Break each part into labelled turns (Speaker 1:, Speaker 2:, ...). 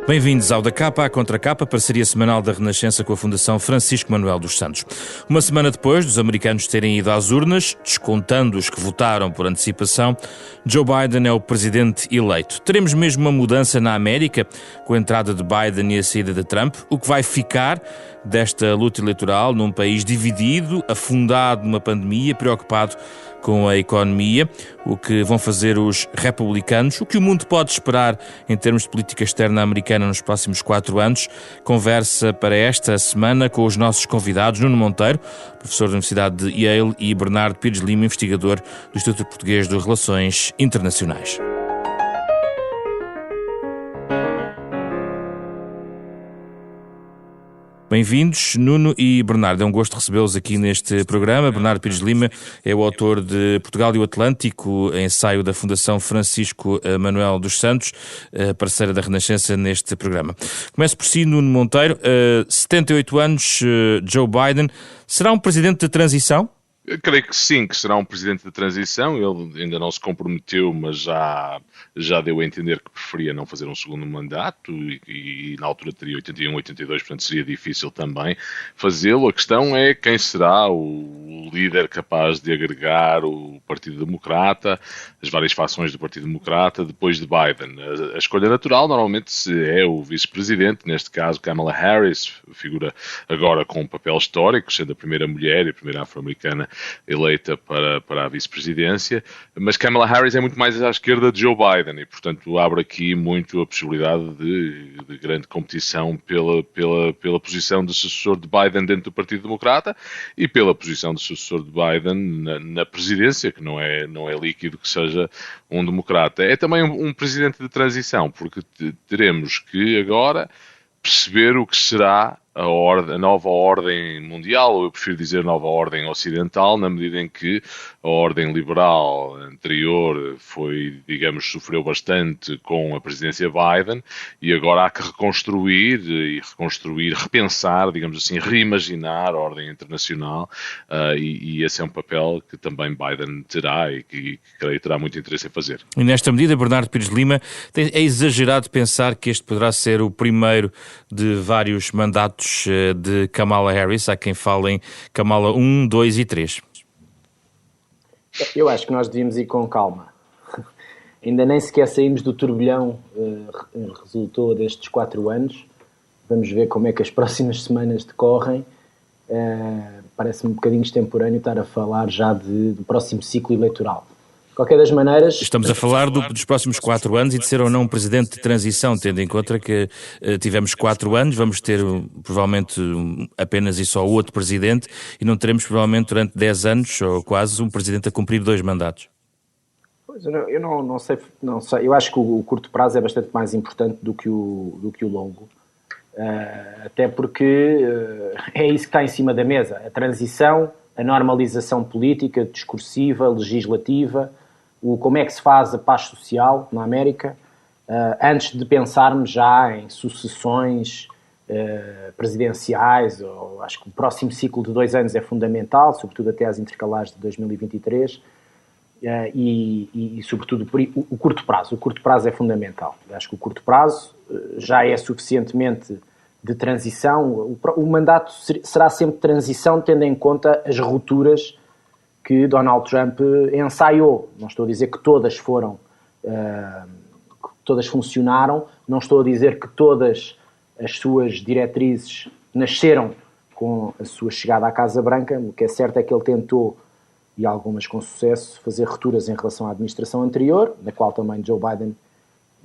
Speaker 1: Bem-vindos ao Da Capa à Contra Capa, parceria semanal da Renascença com a Fundação Francisco Manuel dos Santos. Uma semana depois dos americanos terem ido às urnas, descontando os que votaram por antecipação, Joe Biden é o presidente eleito. Teremos mesmo uma mudança na América, com a entrada de Biden e a saída de Trump, o que vai ficar desta luta eleitoral num país dividido, afundado numa pandemia, preocupado com a economia, o que vão fazer os republicanos, o que o mundo pode esperar em termos de política externa americana nos próximos 4 anos. Conversa para esta semana com os nossos convidados, Nuno Monteiro, professor da Universidade de Yale, e Bernardo Pires Lima, investigador do Instituto Português de Relações Internacionais. Bem-vindos, Nuno e Bernardo. É um gosto recebê-los aqui neste programa. Bernardo Pires Lima é o autor de Portugal e o Atlântico, ensaio da Fundação Francisco Manuel dos Santos, parceira da Renascença neste programa. Começo por si, Nuno Monteiro. 78 anos, Joe Biden. Será um presidente de transição?
Speaker 2: Eu creio que sim, que será um presidente de transição. Ele ainda não se comprometeu, mas já deu a entender que preferia não fazer um segundo mandato e na altura teria 81, 82, portanto seria difícil também fazê-lo. A questão é quem será o líder capaz de agregar o Partido Democrata, as várias fações do Partido Democrata, depois de Biden. A escolha natural normalmente é o vice-presidente, neste caso Kamala Harris, figura agora com um papel histórico, sendo a primeira mulher e a primeira afro-americana eleita para a vice-presidência, mas Kamala Harris é muito mais à esquerda de Joe Biden e, portanto, abre aqui muito a possibilidade de grande competição pela posição de sucessor de Biden dentro do Partido Democrata e pela posição de sucessor de Biden na presidência, que não é líquido que seja um democrata. É também um presidente de transição, porque teremos que agora perceber o que será a nova ordem mundial, ou eu prefiro dizer nova ordem ocidental, na medida em que a ordem liberal anterior sofreu bastante com a presidência Biden e agora há que reconstruir, repensar, digamos assim, reimaginar a ordem internacional e esse é um papel que também Biden terá e que creio terá muito interesse em fazer.
Speaker 1: E nesta medida, Bernardo Pires Lima, é exagerado pensar que este poderá ser o primeiro de vários mandatos de Kamala Harris. Há quem fale em Kamala 1, 2 e 3.
Speaker 3: Eu acho que nós devíamos ir com calma. Ainda nem sequer saímos do turbilhão resultou destes 4 anos. Vamos ver como é que as próximas semanas decorrem. Parece-me um bocadinho extemporâneo estar a falar já do próximo ciclo eleitoral. De qualquer das maneiras...
Speaker 1: Estamos a falar dos próximos 4 anos e de ser ou não um presidente de transição, tendo em conta que tivemos 4 anos, vamos ter provavelmente apenas e só outro presidente e não teremos provavelmente durante 10 anos ou quase um presidente a cumprir 2 mandatos.
Speaker 3: Pois, eu não sei. Eu acho que o curto prazo é bastante mais importante do que o longo. Até porque é isso que está em cima da mesa. A transição, a normalização política, discursiva, legislativa, como é que se faz a paz social na América, antes de pensarmos já em sucessões presidenciais. Acho que o próximo ciclo de 2 anos é fundamental, sobretudo até às intercalares de 2023, e sobretudo o curto prazo. O curto prazo é fundamental. Acho que o curto prazo já é suficientemente de transição. O mandato será sempre transição, tendo em conta as rupturas que Donald Trump ensaiou. Não estou a dizer que todas todas funcionaram, não estou a dizer que todas as suas diretrizes nasceram com a sua chegada à Casa Branca. O que é certo é que ele tentou, e algumas com sucesso, fazer rupturas em relação à administração anterior, na qual também Joe Biden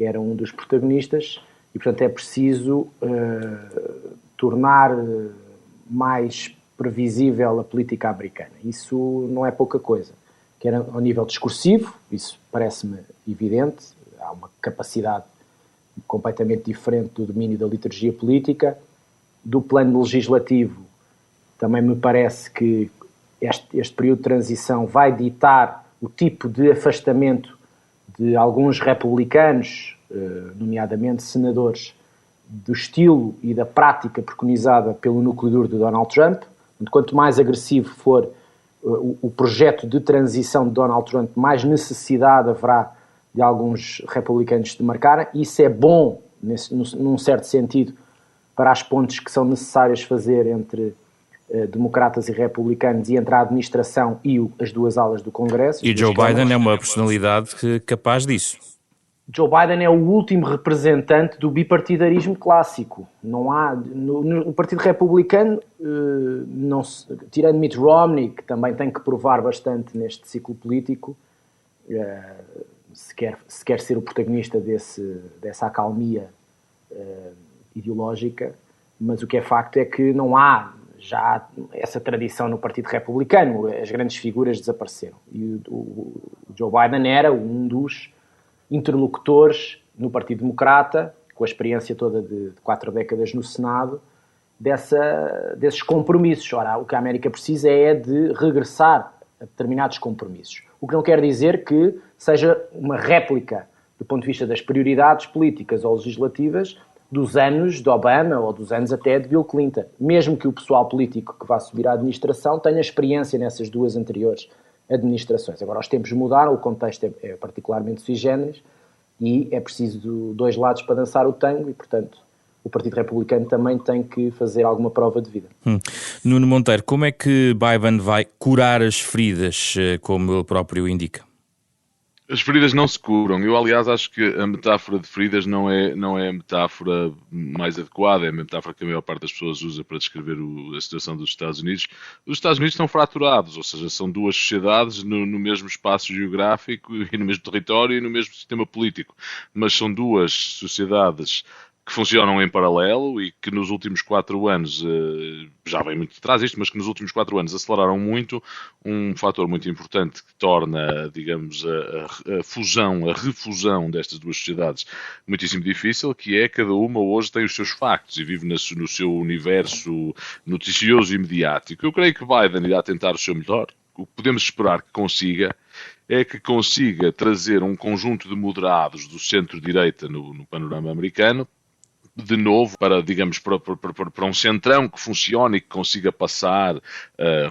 Speaker 3: era um dos protagonistas, e portanto é preciso tornar mais previsível a política americana. Isso não é pouca coisa. Quer ao nível discursivo, isso parece-me evidente, há uma capacidade completamente diferente do domínio da liturgia política. Do plano legislativo, também me parece que este período de transição vai ditar o tipo de afastamento de alguns republicanos, nomeadamente senadores, do estilo e da prática preconizada pelo núcleo duro de Donald Trump. Quanto mais agressivo for o projeto de transição de Donald Trump, mais necessidade haverá de alguns republicanos se demarcarem. Isso é bom num certo sentido, para as pontes que são necessárias fazer entre democratas e republicanos e entre a administração e as duas alas do Congresso.
Speaker 1: E Joe Biden é uma personalidade capaz disso.
Speaker 3: Joe Biden é o último representante do bipartidarismo clássico. Não há no Partido Republicano, tirando Mitt Romney, que também tem que provar bastante neste ciclo político, se quer ser o protagonista dessa acalmia ideológica, mas o que é facto é que não há já essa tradição no Partido Republicano. As grandes figuras desapareceram. E o Joe Biden era um dos interlocutores no Partido Democrata, com a experiência toda de 4 décadas no Senado, desses compromissos. Ora, o que a América precisa é de regressar a determinados compromissos. O que não quer dizer que seja uma réplica, do ponto de vista das prioridades políticas ou legislativas, dos anos de Obama ou dos anos até de Bill Clinton. Mesmo que o pessoal político que vá subir à administração tenha experiência nessas duas anteriores administrações. Agora, os tempos mudaram, o contexto é particularmente sui generis e é preciso dois lados para dançar o tango e, portanto, o Partido Republicano também tem que fazer alguma prova de vida.
Speaker 1: Nuno Monteiro, como é que Biden vai curar as feridas, como ele próprio indica?
Speaker 2: As feridas não se curam. Eu, aliás, acho que a metáfora de feridas não é a metáfora mais adequada, é a metáfora que a maior parte das pessoas usa para descrever a situação dos Estados Unidos. Os Estados Unidos estão fraturados, ou seja, são duas sociedades no mesmo espaço geográfico e no mesmo território e no mesmo sistema político, mas são duas sociedades que funcionam em paralelo e que nos últimos 4 anos, já vem muito de trás isto, mas que nos últimos 4 anos aceleraram muito, um fator muito importante que torna, digamos, a refusão destas duas sociedades muitíssimo difícil, que é cada uma hoje tem os seus factos e vive no seu universo noticioso e mediático. Eu creio que Biden irá tentar o seu melhor. O que podemos esperar que consiga é que consiga trazer um conjunto de moderados do centro-direita no panorama americano, de novo, para, digamos, para um centrão que funcione e que consiga passar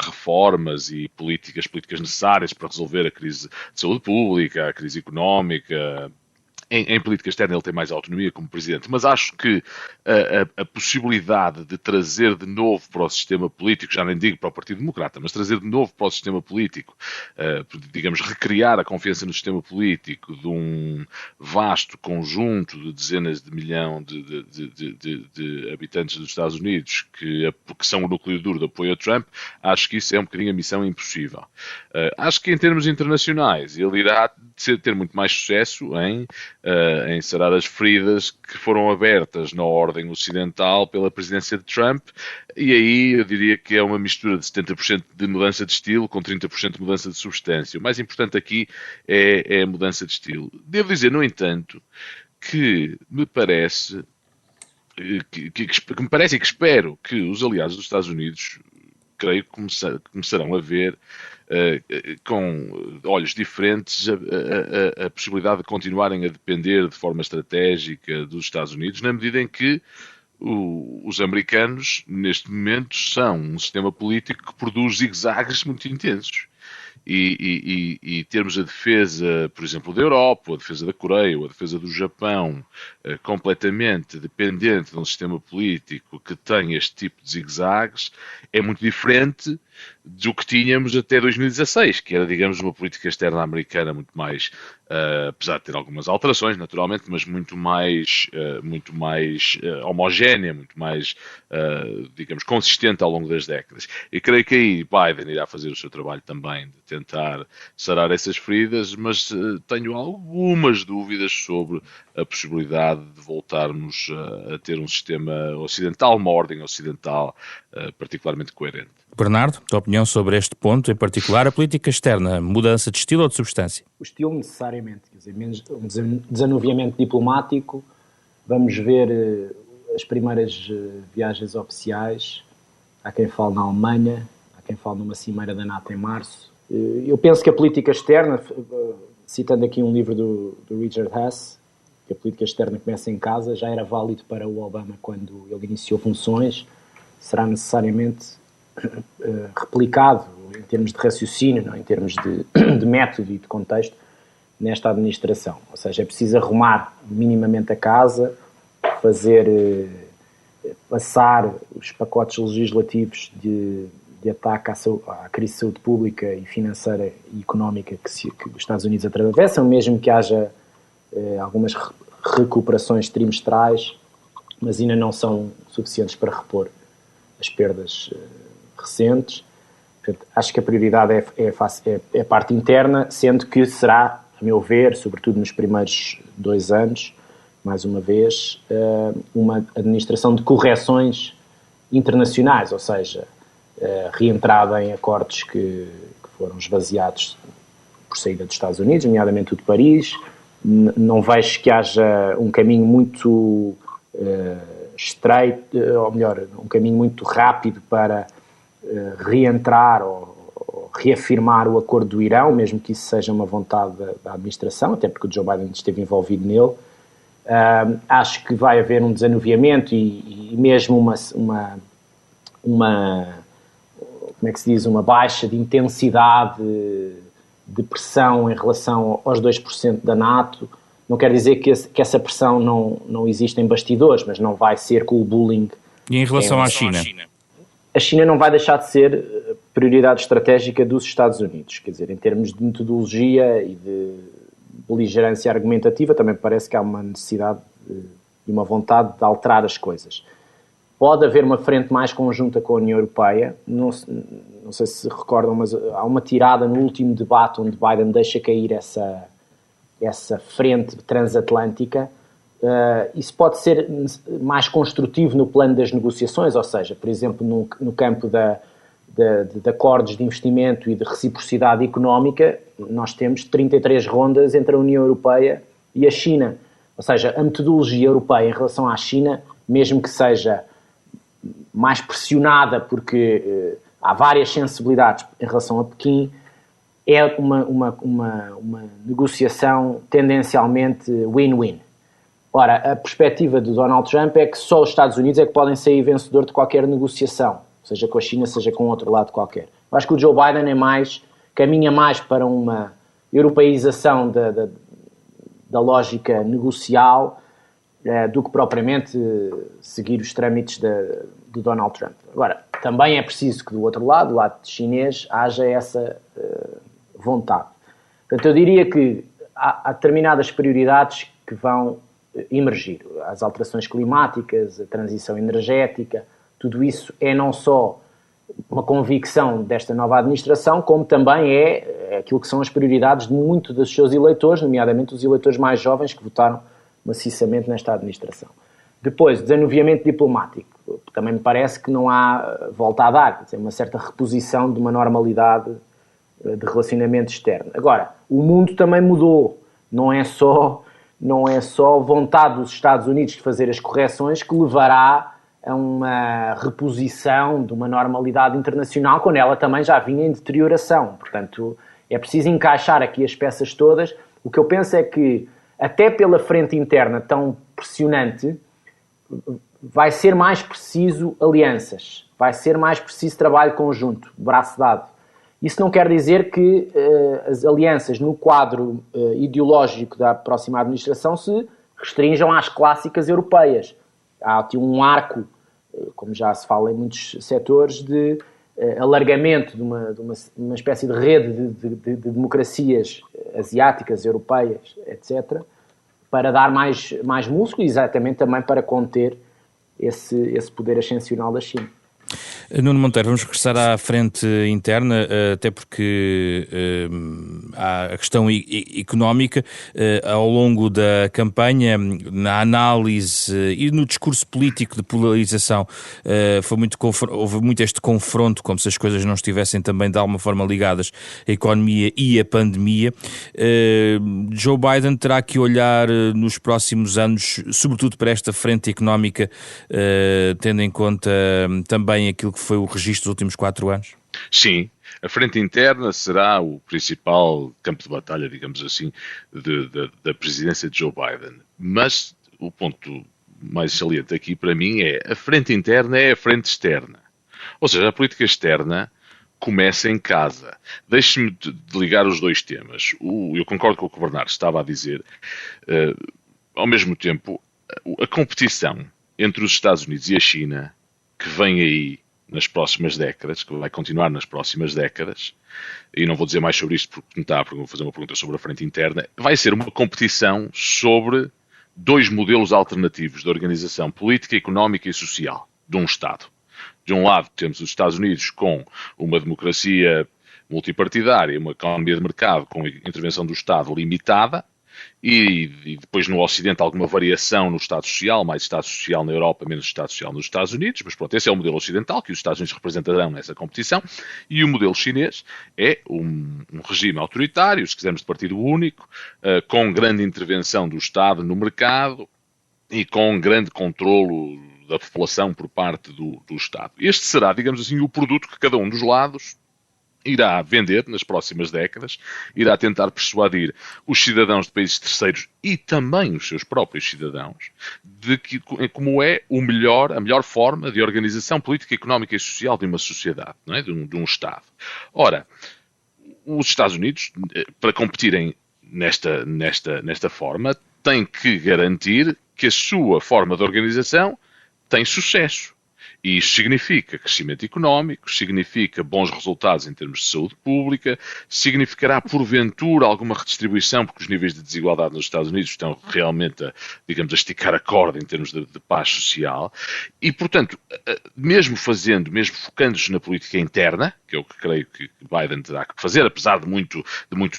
Speaker 2: reformas e políticas necessárias para resolver a crise de saúde pública, a crise económica. Em política externa ele tem mais autonomia como presidente, mas acho que a possibilidade de trazer de novo para o sistema político, já nem digo para o Partido Democrata, mas trazer de novo para o sistema político, digamos, recriar a confiança no sistema político de um vasto conjunto de dezenas de milhões de habitantes dos Estados Unidos que são o núcleo duro de apoio a Trump, acho que isso é um bocadinho a missão impossível. Acho que em termos internacionais ele irá ter muito mais sucesso em sarar as feridas que foram abertas na ordem ocidental pela presidência de Trump, e aí eu diria que é uma mistura de 70% de mudança de estilo com 30% de mudança de substância. O mais importante aqui é a mudança de estilo. Devo dizer, no entanto, que me parece que me parece e que espero que os aliados dos Estados Unidos, creio que começarão a ver com olhos diferentes a possibilidade de continuarem a depender de forma estratégica dos Estados Unidos, na medida em que os americanos, neste momento, são um sistema político que produz zigue-zagues muito intensos. E termos a defesa, por exemplo, da Europa, ou a defesa da Coreia, ou a defesa do Japão, completamente dependente de um sistema político que tem este tipo de zigue-zagues, é muito diferente do que tínhamos até 2016, que era, digamos, uma política externa americana muito mais, apesar de ter algumas alterações, naturalmente, mas muito mais homogénea, muito mais, digamos, consistente ao longo das décadas. E creio que aí Biden irá fazer o seu trabalho também de tentar sarar essas feridas, mas tenho algumas dúvidas sobre a possibilidade de voltarmos a ter um sistema ocidental, uma ordem ocidental particularmente coerente.
Speaker 1: Bernardo, tua opinião sobre este ponto, em particular a política externa, mudança de estilo ou de substância?
Speaker 3: O estilo necessariamente, quer dizer, menos um desanuviamento diplomático. Vamos ver as primeiras viagens oficiais. Há quem fale na Alemanha, há quem fale numa cimeira da NATO em março. Eu penso que a política externa, citando aqui um livro do Richard Haass, que a política externa começa em casa, já era válido para o Obama quando ele iniciou funções, será necessariamente replicado em termos de raciocínio, não? Em termos de método e de contexto nesta administração. Ou seja, é preciso arrumar minimamente a casa, fazer passar os pacotes legislativos de ataque à crise de saúde pública e financeira e económica que os Estados Unidos atravessam, mesmo que haja algumas recuperações trimestrais, mas ainda não são suficientes para repor as perdas recentes. Portanto, acho que a prioridade é a parte interna, sendo que será, a meu ver, sobretudo nos primeiros 2 anos, mais uma vez, uma administração de correções internacionais, ou seja, reentrada em acordos que foram esvaziados por saída dos Estados Unidos, nomeadamente o de Paris. Não vejo que haja um caminho muito estreito, ou melhor, um caminho muito rápido para reentrar ou reafirmar o acordo do Irão, mesmo que isso seja uma vontade da administração, até porque o Joe Biden esteve envolvido nele. Acho que vai haver um desanuviamento e mesmo uma como é que se diz, uma baixa de intensidade de pressão em relação aos 2% da NATO. Não quer dizer que essa pressão não existe em bastidores, mas não vai ser com o bullying.
Speaker 1: E em relação à China?
Speaker 3: A China não vai deixar de ser prioridade estratégica dos Estados Unidos. Quer dizer, em termos de metodologia e de beligerância argumentativa, também parece que há uma necessidade e uma vontade de alterar as coisas. Pode haver uma frente mais conjunta com a União Europeia. Não sei se recordam, mas há uma tirada no último debate onde Biden deixa cair essa frente transatlântica. Isso pode ser mais construtivo no plano das negociações, ou seja, por exemplo, no campo de acordos de investimento e de reciprocidade económica, nós temos 33 rondas entre a União Europeia e a China. Ou seja, a metodologia europeia em relação à China, mesmo que seja mais pressionada porque há várias sensibilidades em relação a Pequim, é uma negociação tendencialmente win-win. Ora, a perspectiva do Donald Trump é que só os Estados Unidos é que podem sair vencedor de qualquer negociação, seja com a China, seja com outro lado qualquer. Eu acho que o Joe Biden caminha mais para uma europeização da lógica negocial do que propriamente seguir os trâmites do Donald Trump. Agora, também é preciso que do outro lado, do lado chinês, haja essa vontade. Portanto, eu diria que há determinadas prioridades que vão emergir. As alterações climáticas, a transição energética, tudo isso é não só uma convicção desta nova administração, como também é aquilo que são as prioridades de muitos dos seus eleitores, nomeadamente os eleitores mais jovens que votaram maciçamente nesta administração. Depois, desanuviamento diplomático. Também me parece que não há volta a dar, quer dizer, uma certa reposição de uma normalidade de relacionamento externo. Agora, o mundo também mudou. Não é só vontade dos Estados Unidos de fazer as correções que levará a uma reposição de uma normalidade internacional quando ela também já vinha em deterioração. Portanto, é preciso encaixar aqui as peças todas. O que eu penso é que, até pela frente interna tão pressionante, vai ser mais preciso alianças, vai ser mais preciso trabalho conjunto, braço dado. Isso não quer dizer que as alianças no quadro ideológico da próxima administração se restringam às clássicas europeias. Há aqui um arco, como já se fala em muitos setores, de alargamento de uma espécie de rede de democracias asiáticas, europeias, etc., para dar mais músculo e exatamente também para conter esse poder ascensional da China.
Speaker 1: Nuno Monteiro, vamos regressar à frente interna, até porque há a questão económica. Ao longo da campanha, na análise e no discurso político de polarização, houve muito este confronto, como se as coisas não estivessem também de alguma forma ligadas à economia e à pandemia. Joe Biden terá que olhar nos próximos anos, sobretudo para esta frente económica, tendo em conta também aquilo que foi o registro dos últimos 4 anos?
Speaker 2: Sim, a frente interna será o principal campo de batalha, digamos assim, da presidência de Joe Biden. Mas o ponto mais saliente aqui para mim é a frente interna é a frente externa. Ou seja, a política externa começa em casa. Deixe-me ligar os dois temas. Eu concordo com o que o Bernardo estava a dizer. Ao mesmo tempo, a competição entre os Estados Unidos e a China, que vem aí nas próximas décadas, que vai continuar nas próximas décadas, e não vou dizer mais sobre isto porque vou fazer uma pergunta sobre a frente interna, vai ser uma competição sobre dois modelos alternativos de organização política, económica e social de um Estado. De um lado temos os Estados Unidos com uma democracia multipartidária, uma economia de mercado com intervenção do Estado limitada, e depois no Ocidente alguma variação no Estado Social, mais Estado Social na Europa, menos Estado Social nos Estados Unidos, mas pronto, esse é o modelo ocidental que os Estados Unidos representarão nessa competição, e o modelo chinês é um regime autoritário, se quisermos de partido único, com grande intervenção do Estado no mercado e com grande controlo da população por parte do Estado. Este será, digamos assim, o produto que cada um dos lados irá vender nas próximas décadas, irá tentar persuadir os cidadãos de países terceiros e também os seus próprios cidadãos de que como é a melhor forma de organização política, económica e social de uma sociedade, não é? de um Estado. Ora, os Estados Unidos, para competirem nesta forma, têm que garantir que a sua forma de organização tem sucesso. E isto significa crescimento económico, significa bons resultados em termos de saúde pública, significará, porventura, alguma redistribuição, porque os níveis de desigualdade nos Estados Unidos estão realmente a esticar a corda em termos de paz social. E, portanto, mesmo focando-se na política interna, que é o que creio que Biden terá que fazer, apesar de muito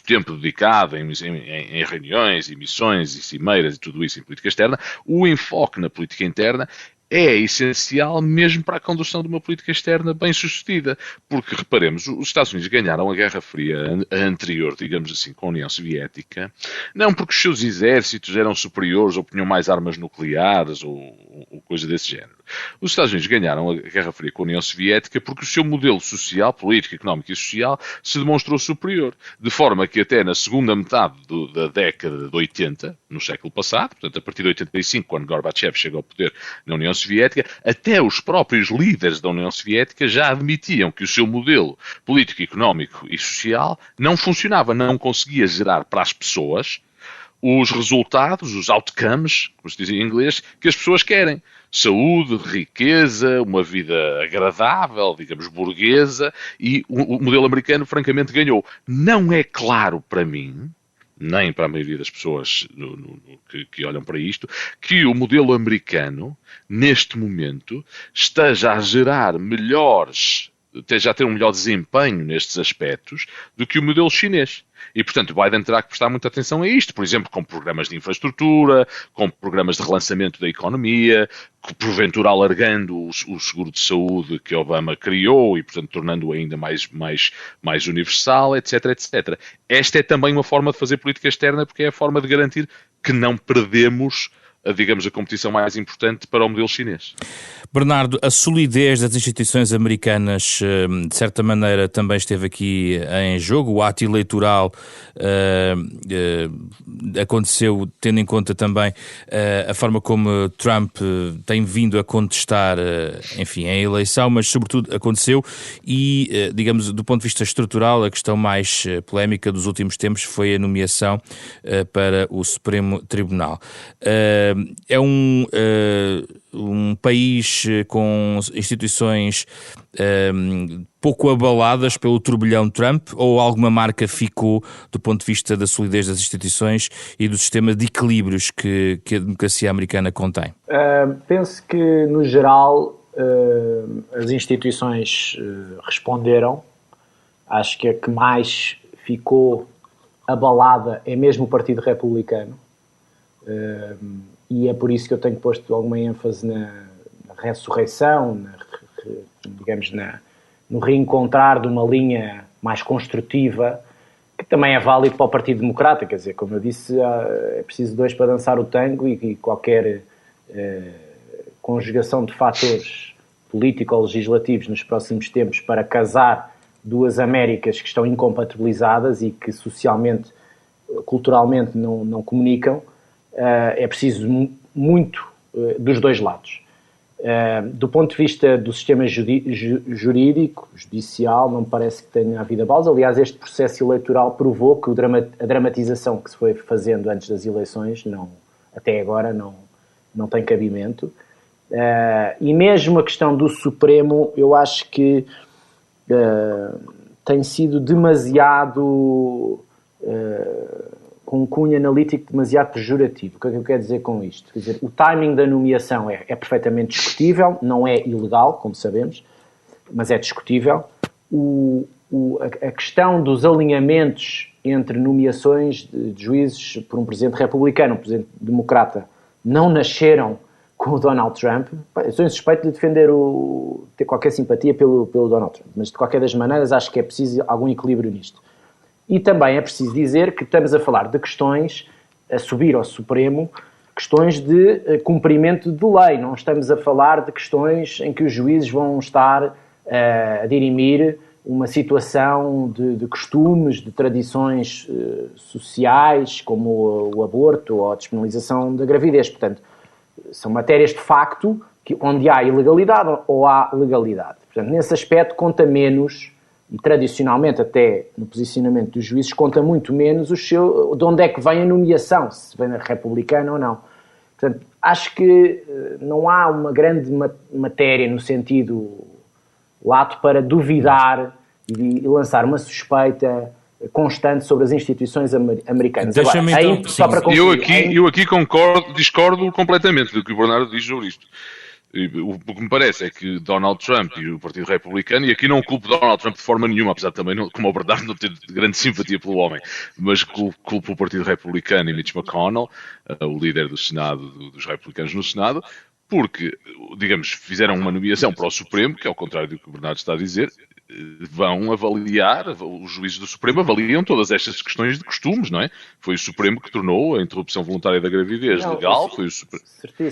Speaker 2: tempo dedicado em reuniões, e missões e cimeiras e tudo isso em política externa, o enfoque na política interna é essencial mesmo para a condução de uma política externa bem-sucedida. Porque, reparemos, os Estados Unidos ganharam a Guerra Fria anterior, digamos assim, com a União Soviética, não porque os seus exércitos eram superiores ou punham mais armas nucleares ou coisa desse género. Os Estados Unidos ganharam a Guerra Fria com a União Soviética porque o seu modelo social, político, económico e social se demonstrou superior. De forma que até na segunda metade da década de 80, no século passado, portanto a partir de 85, quando Gorbachev chega ao poder na União Soviética, até os próprios líderes da União Soviética já admitiam que o seu modelo político, económico e social não funcionava, não conseguia gerar para as pessoas os resultados, os outcomes, como se diz em inglês, que as pessoas querem. Saúde, riqueza, uma vida agradável, digamos, burguesa, e o modelo americano francamente ganhou. Não é claro para mim, nem para a maioria das pessoas que olham para isto, que o modelo americano, neste momento, esteja a gerar esteja a ter um melhor desempenho nestes aspectos do que o modelo chinês. E, portanto, Biden terá que prestar muita atenção a isto, por exemplo, com programas de infraestrutura, com programas de relançamento da economia, porventura alargando o seguro de saúde que Obama criou e, portanto, tornando-o ainda mais universal, etc, etc. Esta é também uma forma de fazer política externa, porque é a forma de garantir que não perdemos a competição mais importante para o modelo chinês.
Speaker 1: Bernardo, a solidez das instituições americanas, de certa maneira, também esteve aqui em jogo. O ato eleitoral aconteceu tendo em conta também a forma como Trump tem vindo a contestar, enfim, a eleição, mas sobretudo aconteceu e, digamos, do ponto de vista estrutural, a questão mais polémica dos últimos tempos foi a nomeação para o Supremo Tribunal. É um país com instituições pouco abaladas pelo turbilhão Trump, ou alguma marca ficou do ponto de vista da solidez das instituições e do sistema de equilíbrios que a democracia americana contém?
Speaker 3: Penso que, no geral, as instituições responderam. Acho que a que mais ficou abalada é mesmo o Partido Republicano. E é por isso que eu tenho posto alguma ênfase na ressurreição, no reencontrar de uma linha mais construtiva, que também é válido para o Partido Democrata. Quer dizer, como eu disse, é preciso dois para dançar o tango e qualquer conjugação de fatores político-legislativos nos próximos tempos para casar duas Américas que estão incompatibilizadas e que socialmente, culturalmente não comunicam. É preciso muito dos dois lados. Do ponto de vista do sistema jurídico, judicial, não me parece que tenha havido abalos. Aliás, este processo eleitoral provou que a dramatização que se foi fazendo antes das eleições, até agora, não tem cabimento. E mesmo a questão do Supremo, eu acho que tem sido demasiado, com um cunho analítico demasiado pejorativo. O que é que eu quero dizer com isto? Quer dizer, o timing da nomeação é perfeitamente discutível, não é ilegal, como sabemos, mas é discutível. A questão dos alinhamentos entre nomeações de juízes por um presidente republicano e um presidente democrata não nasceram com o Donald Trump. Eu sou insuspeito de ter qualquer simpatia pelo Donald Trump, mas de qualquer das maneiras acho que é preciso algum equilíbrio nisto. E também é preciso dizer que estamos a falar de questões, a subir ao Supremo, questões de cumprimento de lei. Não estamos a falar de questões em que os juízes vão estar a dirimir uma situação de costumes, de tradições sociais, como o aborto ou a despenalização da gravidez. Portanto, são matérias de facto onde há ilegalidade ou há legalidade. Portanto, nesse aspecto conta menos, e tradicionalmente até no posicionamento dos juízes, conta muito menos de onde é que vem a nomeação, se vem republicana ou não. Portanto, acho que não há uma grande matéria no sentido lato para duvidar e lançar uma suspeita constante sobre as instituições americanas.
Speaker 1: Agora,
Speaker 3: então, só para concluir,
Speaker 2: eu aqui discordo completamente do que o Bernardo diz sobre isto. O que me parece é que Donald Trump e o Partido Republicano, e aqui não culpo Donald Trump de forma nenhuma, apesar de também, como o Bernardo, não ter grande simpatia pelo homem, mas culpo o Partido Republicano e Mitch McConnell, o líder do Senado, dos republicanos no Senado, porque, digamos, fizeram uma nomeação para o Supremo, que é ao contrário do que o Bernardo está a dizer, vão avaliar, os juízes do Supremo avaliam todas estas questões de costumes, não é? Foi o Supremo que tornou a interrupção voluntária da gravidez legal, foi o Supremo.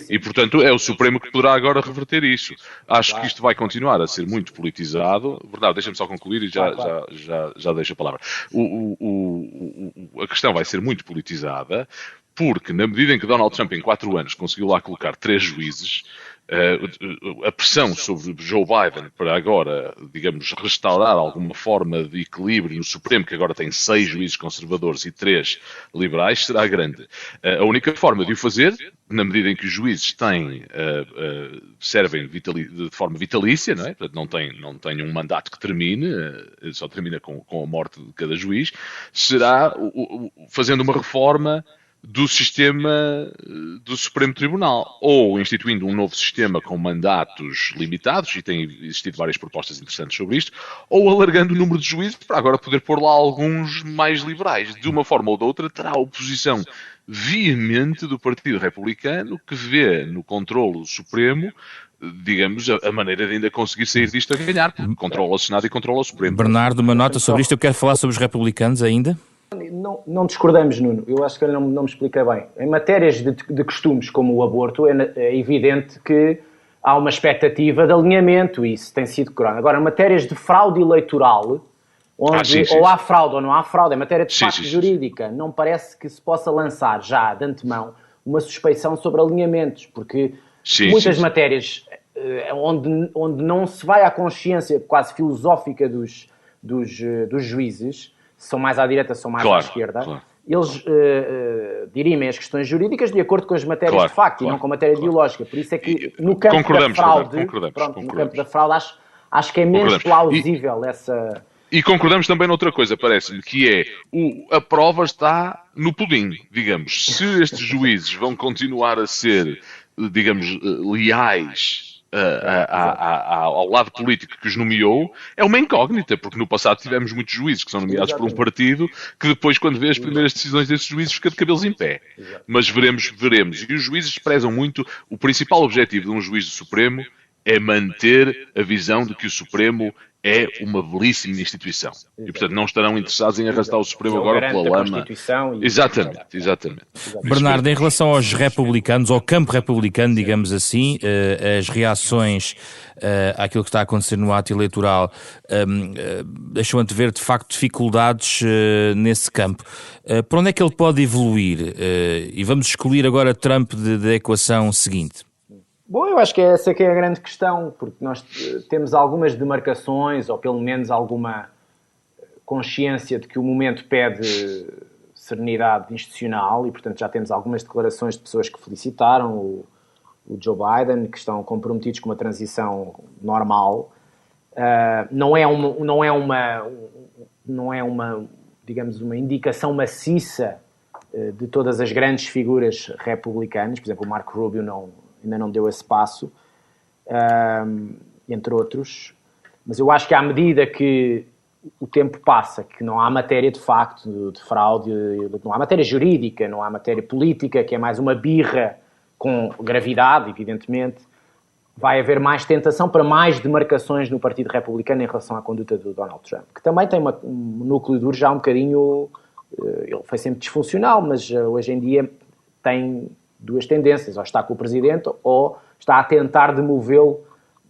Speaker 2: E, portanto, é o Supremo que poderá agora reverter isso. Acho que isto vai continuar a ser muito politizado. Bernardo, deixa-me só concluir e já deixo a palavra. A questão vai ser muito politizada, porque, na medida em que Donald Trump, em 4 anos, conseguiu lá colocar 3 juízes, a pressão sobre Joe Biden para agora, digamos, restaurar alguma forma de equilíbrio no Supremo, que agora tem 6 juízes conservadores e 3 liberais, será grande. A única forma de o fazer, na medida em que os juízes servem de forma vitalícia, não é? Portanto, não tem um mandato que termine, só termina com a morte de cada juiz, será fazendo uma reforma do sistema do Supremo Tribunal, ou instituindo um novo sistema com mandatos limitados, e tem existido várias propostas interessantes sobre isto, ou alargando o número de juízes para agora poder pôr lá alguns mais liberais. De uma forma ou de outra, terá a oposição veemente do Partido Republicano, que vê no controlo supremo, digamos, a maneira de ainda conseguir sair disto a ganhar, porque controla o Senado e controla o Supremo.
Speaker 1: Bernardo, uma nota sobre isto. Eu quero falar sobre os republicanos ainda.
Speaker 3: Não discordamos, Nuno. Eu acho que eu não me expliquei bem. Em matérias de costumes como o aborto, é evidente que há uma expectativa de alinhamento e isso tem sido corado. Agora, em matérias de fraude eleitoral, onde ou há fraude ou não há fraude, em matéria de facto jurídica, não parece que se possa lançar já de antemão uma suspeição sobre alinhamentos, porque muitas matérias onde não se vai à consciência quase filosófica dos juízes, são mais à direita, são mais à esquerda, eles dirimem as questões jurídicas de acordo com as matérias de facto e não com a matéria ideológica. Por isso é que no campo da fraude, no campo da fraude acho que é menos plausível essa...
Speaker 2: E concordamos também noutra coisa, parece-me, que é a prova está no pudim, digamos. Se estes juízes vão continuar a ser, digamos, leais ao lado político que os nomeou, é uma incógnita, porque no passado tivemos muitos juízes que são nomeados por um partido que depois, quando vê as primeiras decisões desses juízes, fica de cabelos em pé. Mas veremos. E os juízes prezam muito. O principal objetivo de um juiz do Supremo é manter a visão de que o Supremo é uma belíssima instituição. E, portanto, não estarão interessados em arrastar o Supremo agora pela lama. Exatamente.
Speaker 1: Bernardo, em relação aos republicanos, ao campo republicano, digamos assim, as reações àquilo que está a acontecer no ato eleitoral deixam antever, de facto, dificuldades nesse campo. Para onde é que ele pode evoluir? E vamos excluir agora Trump da equação seguinte.
Speaker 3: Bom, eu acho que essa que é a grande questão, porque nós temos algumas demarcações, ou pelo menos alguma consciência de que o momento pede serenidade institucional e, portanto, já temos algumas declarações de pessoas que felicitaram o Joe Biden, que estão comprometidos com uma transição normal. Não é uma, digamos, uma indicação maciça de todas as grandes figuras republicanas. Por exemplo, o Marco Rubio ainda não deu esse passo, entre outros. Mas eu acho que à medida que o tempo passa, que não há matéria de facto de fraude, não há matéria jurídica, não há matéria política, que é mais uma birra com gravidade, evidentemente, vai haver mais tentação para mais demarcações no Partido Republicano em relação à conduta do Donald Trump, que também tem um núcleo duro já um bocadinho... Ele foi sempre disfuncional, mas hoje em dia tem duas tendências, ou está com o Presidente ou está a tentar demovê-lo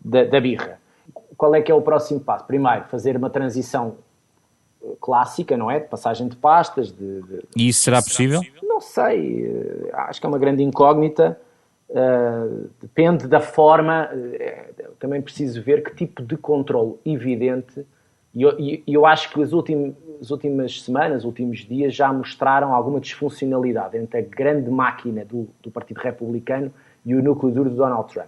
Speaker 3: da birra. Qual é que é o próximo passo? Primeiro, fazer uma transição clássica, não é? De passagem de pastas.
Speaker 1: E isso será possível?
Speaker 3: Não sei. Acho que é uma grande incógnita. Depende da forma. Também preciso ver que tipo de controle evidente. E eu acho que as últimas semanas, os últimos dias, já mostraram alguma disfuncionalidade entre a grande máquina do Partido Republicano e o núcleo duro do Donald Trump.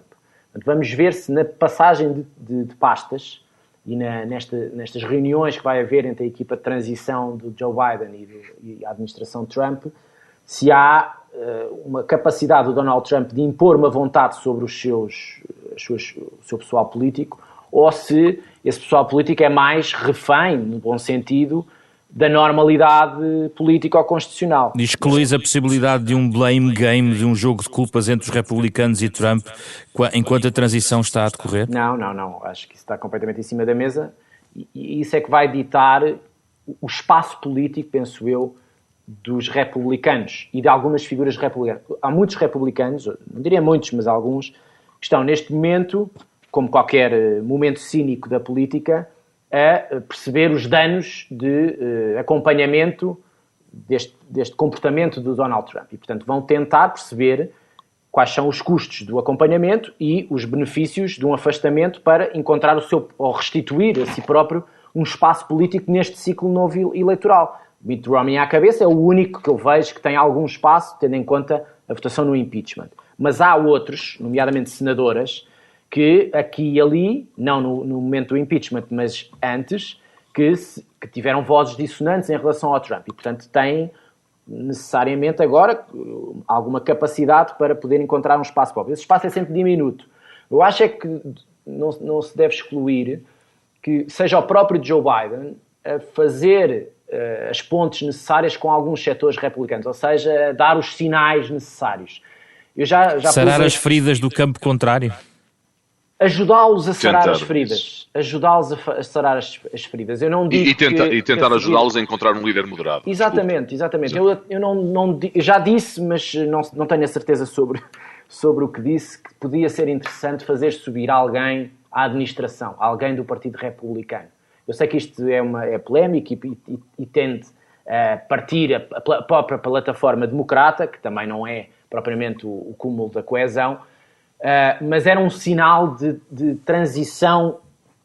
Speaker 3: Portanto, vamos ver se na passagem de pastas e nestas reuniões que vai haver entre a equipa de transição do Joe Biden e a administração Trump, se há uma capacidade do Donald Trump de impor uma vontade sobre o seu pessoal político, ou se esse pessoal político é mais refém, no bom sentido, da normalidade político-constitucional.
Speaker 1: Excluís a possibilidade de um blame game, de um jogo de culpas entre os republicanos e Trump, enquanto a transição está a decorrer?
Speaker 3: Não. Acho que isso está completamente em cima da mesa e isso é que vai ditar o espaço político, penso eu, dos republicanos e de algumas figuras republicanas. Há muitos republicanos, não diria muitos, mas alguns, que estão neste momento, como qualquer momento cínico da política, a perceber os danos de acompanhamento deste comportamento do Donald Trump. E, portanto, vão tentar perceber quais são os custos do acompanhamento e os benefícios de um afastamento para encontrar ou restituir a si próprio um espaço político neste ciclo novo eleitoral. Mitt Romney à cabeça é o único que eu vejo que tem algum espaço, tendo em conta a votação no impeachment. Mas há outros, nomeadamente senadoras, que aqui e ali, não no momento do impeachment, mas antes, que tiveram vozes dissonantes em relação ao Trump e, portanto, têm necessariamente agora alguma capacidade para poder encontrar um espaço próprio. Esse espaço é sempre diminuto. Eu acho é que não se deve excluir que seja o próprio Joe Biden a fazer as pontes necessárias com alguns setores republicanos, ou seja, dar os sinais necessários. Eu já
Speaker 1: sarar as feridas do campo contrário?
Speaker 3: Ajudá-los a sarar as feridas. Ajudá-los a sarar as feridas. Eu não digo
Speaker 2: e tentar ajudá-los a encontrar um líder moderado.
Speaker 3: Exatamente. Eu já disse, mas não tenho a certeza sobre o que disse, que podia ser interessante fazer subir alguém à administração, alguém do Partido Republicano. Eu sei que isto é polémico e tende a partir a própria plataforma democrata, que também não é propriamente o cúmulo da coesão, mas era um sinal de transição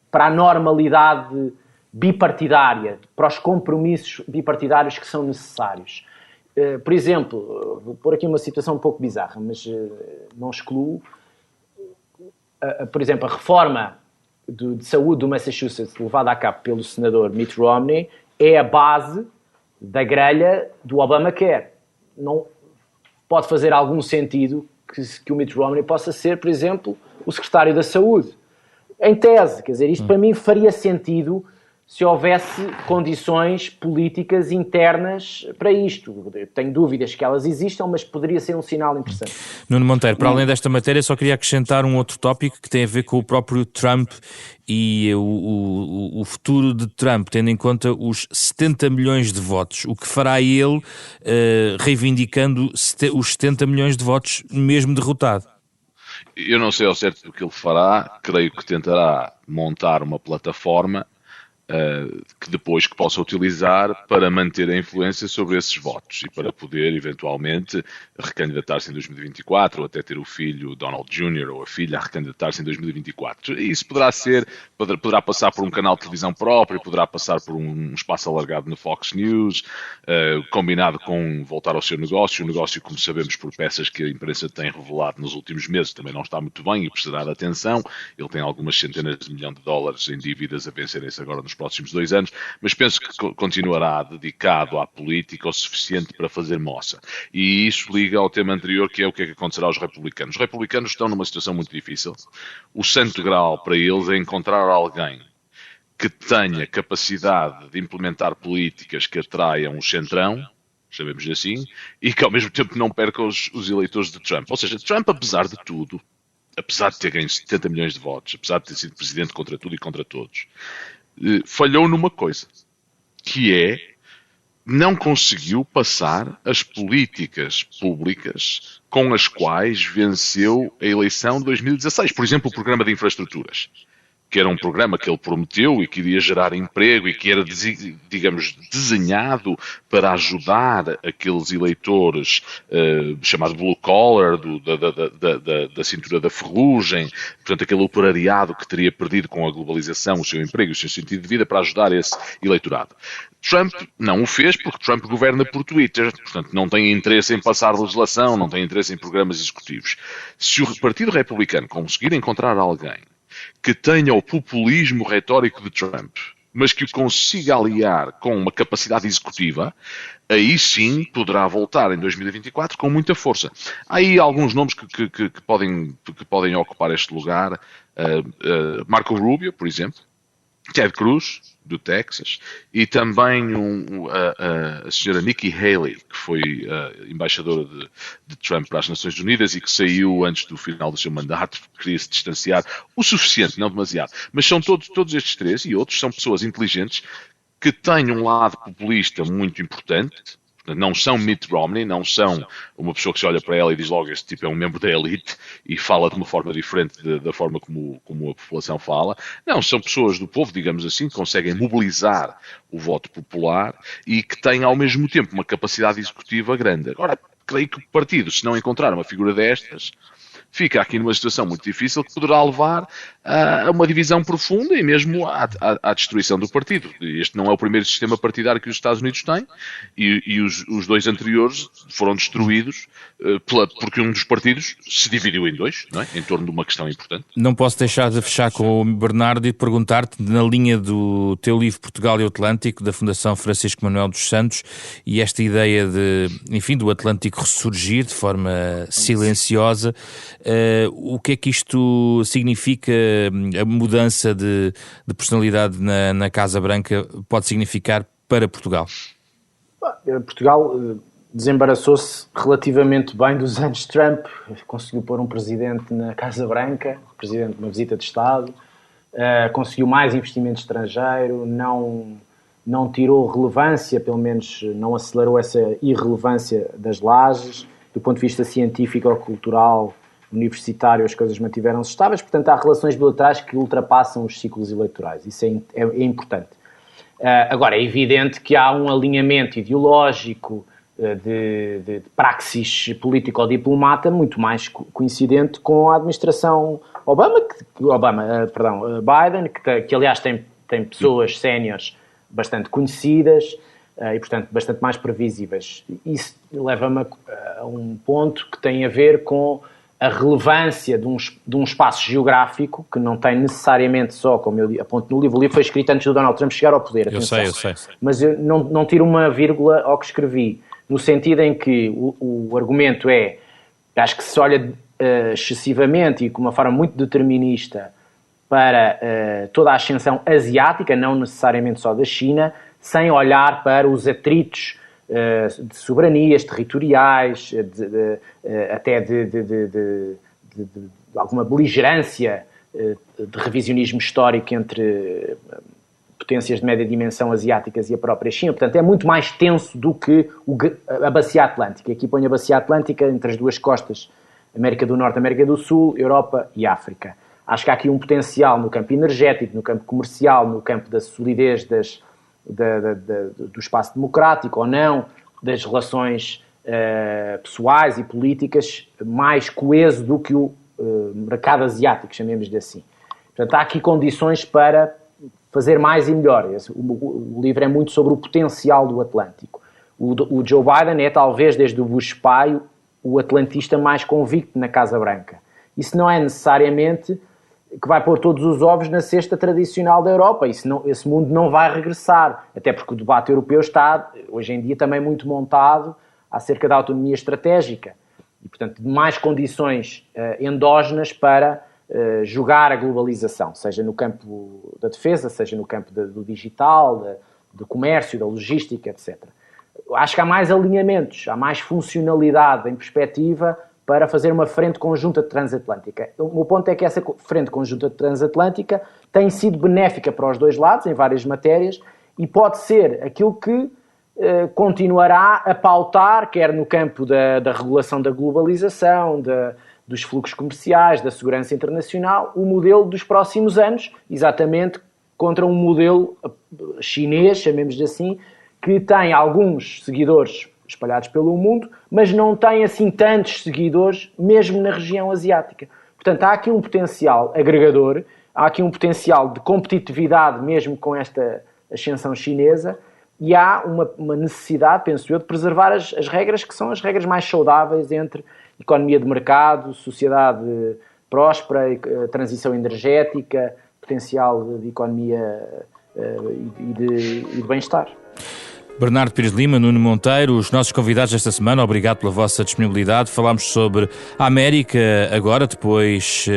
Speaker 3: para a normalidade bipartidária, para os compromissos bipartidários que são necessários. Por exemplo, vou pôr aqui uma situação um pouco bizarra, mas não excluo, por exemplo, a reforma de saúde do Massachusetts levada a cabo pelo senador Mitt Romney é a base da grelha do Obamacare. Não pode fazer algum sentido que o Mitt Romney possa ser, por exemplo, o secretário da Saúde. Em tese, quer dizer, isto para mim faria sentido se houvesse condições políticas internas para isto. Eu tenho dúvidas que elas existam, mas poderia ser um sinal interessante.
Speaker 1: Nuno Monteiro, para além desta matéria, só queria acrescentar um outro tópico que tem a ver com o próprio Trump e o futuro de Trump, tendo em conta os 70 milhões de votos. O que fará ele reivindicando os 70 milhões de votos mesmo derrotado?
Speaker 2: Eu não sei ao certo o que ele fará, creio que tentará montar uma plataforma que depois que possa utilizar para manter a influência sobre esses votos e para poder, eventualmente, recandidatar-se em 2024 ou até ter o filho Donald Jr. ou a filha a recandidatar-se em 2024. E isso poderá passar por um canal de televisão próprio, poderá passar por um espaço alargado no Fox News, combinado com voltar ao seu negócio. O negócio, como sabemos por peças que a imprensa tem revelado nos últimos meses, também não está muito bem e precisará de atenção. Ele tem algumas centenas de milhões de dólares em dívidas a vencerem-se agora nos próximos 2 anos, mas penso que continuará dedicado à política o suficiente para fazer moça. E isso liga ao tema anterior, que é o que acontecerá aos republicanos. Os republicanos estão numa situação muito difícil. O santo grau para eles é encontrar alguém que tenha capacidade de implementar políticas que atraiam o centrão, chamemos assim, e que ao mesmo tempo não perca os eleitores de Trump. Ou seja, Trump, apesar de tudo, apesar de ter ganho 70 milhões de votos, apesar de ter sido presidente contra tudo e contra todos, falhou numa coisa, que é não conseguiu passar as políticas públicas com as quais venceu a eleição de 2016. Por exemplo, o programa de infraestruturas, que era um programa que ele prometeu e que iria gerar emprego e que era, digamos, desenhado para ajudar aqueles eleitores chamado blue collar, da cintura da ferrugem, portanto aquele operariado que teria perdido com a globalização o seu emprego e o seu sentido de vida, para ajudar esse eleitorado. Trump não o fez porque Trump governa por Twitter, portanto não tem interesse em passar legislação, não tem interesse em programas executivos. Se o Partido Republicano conseguir encontrar alguém que tenha o populismo retórico de Trump, mas que o consiga aliar com uma capacidade executiva, aí sim poderá voltar em 2024 com muita força. Há aí alguns nomes que podem ocupar este lugar. Marco Rubio, por exemplo, Ted Cruz, do Texas, e também a senhora Nikki Haley, que foi embaixadora de Trump para as Nações Unidas e que saiu antes do final do seu mandato, queria se distanciar o suficiente, não demasiado. Mas são todos estes três e outros são pessoas inteligentes que têm um lado populista muito importante. Não são Mitt Romney, não são uma pessoa que se olha para ela e diz logo este tipo é um membro da elite e fala de uma forma diferente da forma como a população fala. Não, são pessoas do povo, digamos assim, que conseguem mobilizar o voto popular e que têm ao mesmo tempo uma capacidade executiva grande. Agora, creio que o partido, se não encontrar uma figura destas, fica aqui numa situação muito difícil que poderá levar a uma divisão profunda e mesmo à destruição do partido. Este não é o primeiro sistema partidário que os Estados Unidos têm e os dois anteriores foram destruídos porque um dos partidos se dividiu em dois, não é? Em torno de uma questão importante.
Speaker 1: Não posso deixar de fechar com o Bernardo e perguntar-te, na linha do teu livro Portugal e o Atlântico, da Fundação Francisco Manuel dos Santos, e esta ideia do Atlântico ressurgir de forma silenciosa, o que é que isto significa, a mudança de personalidade na Casa Branca pode significar para Portugal?
Speaker 3: Portugal desembaraçou-se relativamente bem dos anos de Trump, conseguiu pôr um presidente na Casa Branca, presidente de uma visita de Estado, conseguiu mais investimento estrangeiro, não tirou relevância, pelo menos não acelerou essa irrelevância das lajes, do ponto de vista científico ou cultural, universitário, as coisas mantiveram-se estáveis, portanto há relações bilaterais que ultrapassam os ciclos eleitorais, isso é importante. Agora, é evidente que há um alinhamento ideológico de praxis político-diplomata muito mais coincidente com a administração Biden, que aliás tem pessoas séniores bastante conhecidas e, portanto, bastante mais previsíveis. Isso leva-me a um ponto que tem a ver com a relevância de um espaço geográfico que não tem necessariamente só, como eu aponto no livro, o livro foi escrito antes do Donald Trump chegar ao poder.
Speaker 1: Eu sei.
Speaker 3: Mas eu não tiro uma vírgula ao que escrevi, no sentido em que o argumento acho que se olha excessivamente e com uma forma muito determinista para toda a ascensão asiática, não necessariamente só da China, sem olhar para os atritos de soberanias territoriais, até de alguma beligerância de revisionismo histórico entre potências de média dimensão asiáticas e a própria China. Portanto, é muito mais tenso do que a Bacia Atlântica. Aqui ponho a Bacia Atlântica entre as duas costas, América do Norte, América do Sul, Europa e África. Acho que há aqui um potencial no campo energético, no campo comercial, no campo da solidez do espaço democrático ou não, das relações pessoais e políticas, mais coeso do que o mercado asiático, chamemos-lhe assim. Portanto, há aqui condições para fazer mais e melhor. O livro é muito sobre o potencial do Atlântico. O Joe Biden é, talvez, desde o Bush pai, o atlantista mais convicto na Casa Branca. Isso não é necessariamente que vai pôr todos os ovos na cesta tradicional da Europa. Esse mundo não vai regressar, até porque o debate europeu está, hoje em dia, também muito montado acerca da autonomia estratégica e, portanto, de mais condições endógenas para jogar a globalização, seja no campo da defesa, seja no campo do digital, do comércio, da logística, etc. Acho que há mais alinhamentos, há mais funcionalidade em perspectiva para fazer uma frente conjunta transatlântica. O meu ponto é que essa frente conjunta transatlântica tem sido benéfica para os dois lados, em várias matérias, e pode ser aquilo que continuará a pautar, quer no campo da regulação da globalização, dos fluxos comerciais, da segurança internacional, o modelo dos próximos anos, exatamente contra um modelo chinês, chamemos-lhe assim, que tem alguns seguidores espalhados pelo mundo, mas não tem assim tantos seguidores, mesmo na região asiática. Portanto, há aqui um potencial agregador, há aqui um potencial de competitividade mesmo com esta ascensão chinesa, e há uma necessidade, penso eu, de preservar as regras que são as regras mais saudáveis entre economia de mercado, sociedade próspera, transição energética, potencial de economia e de bem-estar.
Speaker 1: Bernardo Pires Lima, Nuno Monteiro, os nossos convidados esta semana, obrigado pela vossa disponibilidade. Falámos sobre a América agora, depois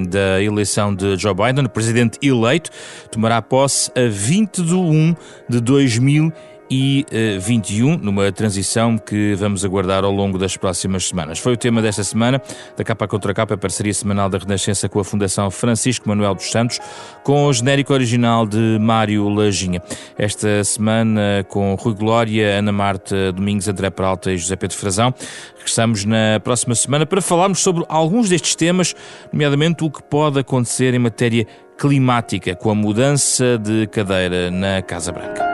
Speaker 1: da eleição de Joe Biden, o presidente eleito, tomará posse a 20 de 1 de 2021, numa transição que vamos aguardar ao longo das próximas semanas. Foi o tema desta semana, da Capa Contra Capa, a parceria semanal da Renascença com a Fundação Francisco Manuel dos Santos, com o genérico original de Mário Lajinha. Esta semana com Rui Glória, Ana Marta Domingos, André Peralta e José Pedro Frazão. Regressamos na próxima semana para falarmos sobre alguns destes temas, nomeadamente o que pode acontecer em matéria climática com a mudança de cadeira na Casa Branca.